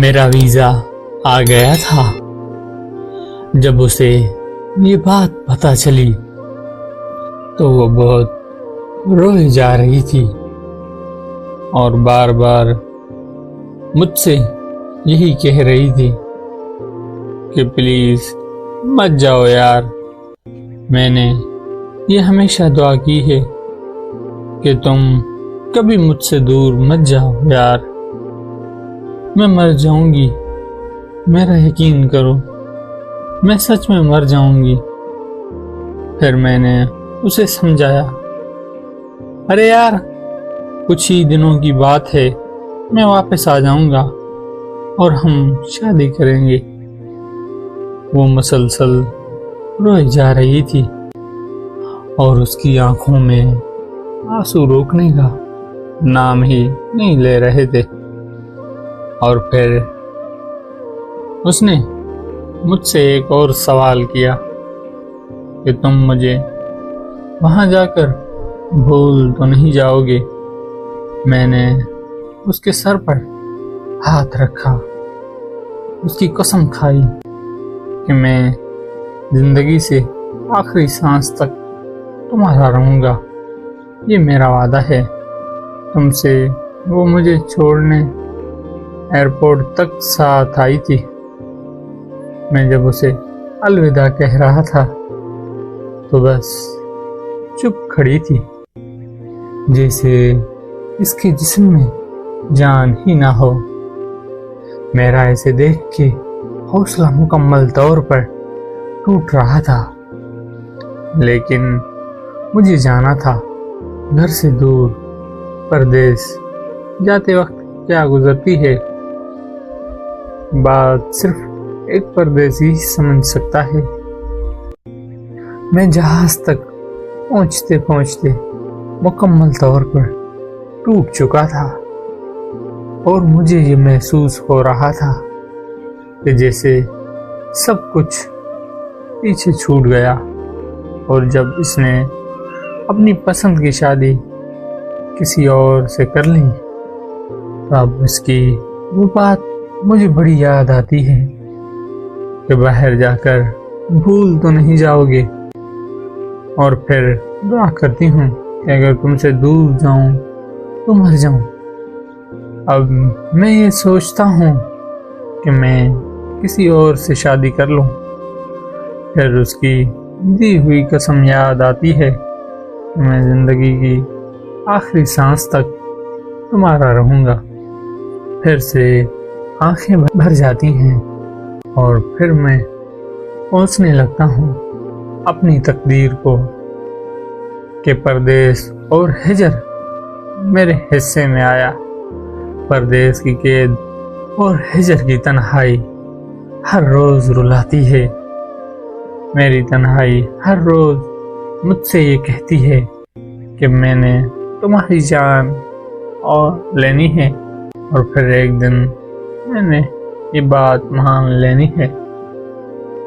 میرا ویزا آ گیا تھا۔ جب اسے یہ بات پتہ چلی تو وہ بہت روئے جا رہی تھی اور بار بار مجھ سے یہی کہہ رہی تھی کہ پلیز مت جاؤ یار۔ میں نے یہ ہمیشہ دعا کی ہے کہ تم کبھی مجھ سے دور مت جاؤ یار، میں مر جاؤں گی، میرا یقین کرو، میں سچ میں مر جاؤں گی۔ پھر میں نے اسے سمجھایا، ارے یار کچھ ہی دنوں کی بات ہے، میں واپس آ جاؤں گا اور ہم شادی کریں گے۔ وہ مسلسل روئے جا رہی تھی اور اس کی آنکھوں میں آنسو روکنے کا نام ہی نہیں لے رہے تھے۔ اور پھر اس نے مجھ سے ایک اور سوال کیا کہ تم مجھے وہاں جا کر بھول تو نہیں جاؤ گے؟ میں نے اس کے سر پر ہاتھ رکھا، اس کی قسم کھائی کہ میں زندگی سے آخری سانس تک تمہارا رہوں گا، یہ میرا وعدہ ہے تم سے۔ وہ مجھے چھوڑنے ایئرپورٹ تک ساتھ آئی تھی۔ میں جب اسے الوداع کہہ رہا تھا تو بس چپ کھڑی تھی، جیسے اس کے جسم میں جان ہی نہ ہو۔ میرا اسے دیکھ کے حوصلہ مکمل طور پر ٹوٹ رہا تھا، لیکن مجھے جانا تھا گھر سے دور، پردیس جاتے وقت کیا گزرتی ہے بات صرف ایک پردیسی سمجھ سکتا ہے۔ میں جہاز تک پہنچتے پہنچتے مکمل طور پر ٹوٹ چکا تھا اور مجھے یہ محسوس ہو رہا تھا کہ جیسے سب کچھ پیچھے چھوٹ گیا۔ اور جب اس نے اپنی پسند کی شادی کسی اور سے کر لی تو اب اس کی وہ بات مجھے بڑی یاد آتی ہے کہ باہر جا کر بھول تو نہیں جاؤ گے، اور پھر دعا کرتی ہوں کہ اگر تم سے دور جاؤں تو مر جاؤں۔ اب میں یہ سوچتا ہوں کہ میں کسی اور سے شادی کر لوں، پھر اس کی دی ہوئی قسم یاد آتی ہے کہ میں زندگی کی آخری سانس تک تمہارا رہوں گا۔ پھر سے آنکھیں بھر جاتی ہیں اور پھر میں سوچنے لگتا ہوں اپنی تقدیر کو کہ پردیس اور ہجر میرے حصے میں آیا۔ پردیس کی قید اور ہجر کی تنہائی ہر روز رلاتی ہے۔ میری تنہائی ہر روز مجھ سے یہ کہتی ہے کہ میں نے تمہاری جان اور لینی ہے، اور پھر ایک دن میں نے یہ بات مان لینی ہے۔